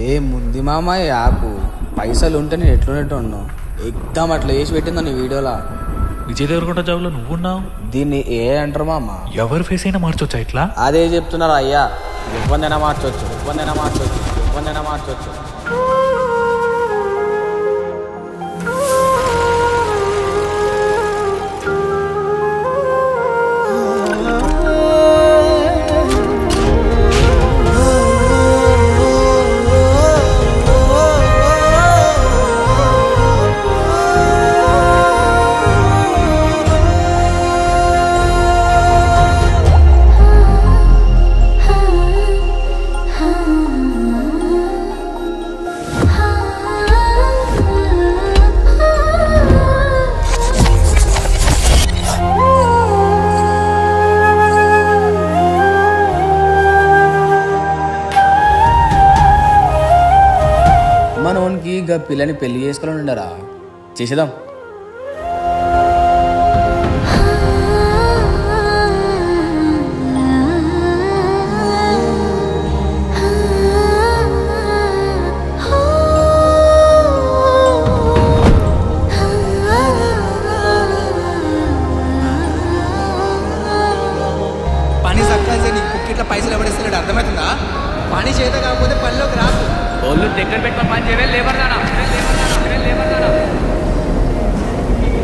ఏముంది మామ యాప్ పైసలు ఉంటే నేను ఎట్లున్నట్టు ఉన్నావు ఎగ్దాం అట్లా వేసి పెట్టిందో నీ వీడియోలా. విజయ్ దేవరకొండ జాబ్లో నువ్వున్నావు. దీన్ని ఏ అంటారు మామ? ఎవరి ఫేస్ అయినా మార్చొచ్చా ఇట్లా? అదే చెప్తున్నారు అయ్యా, ఎవరినైనా మార్చొచ్చు, ఎవరినైనా మార్చొచ్చు, ఎవరినైనా మార్చొచ్చు. మనోనికి ఇక పిల్లని పెళ్లి చేసుకోవాలని ఉండరా, చేసేద్దాం. పని సక్కాల్సి నీ కుక్కిట్ల పైసలు ఎవడేస్తున్నాడు అర్థమవుతుందా? పని చేత కాకపోతే పనిలోకి రాకు. వాళ్ళు దగ్గర పెట్టుకొని పని చేయలే లేబర్ దానా.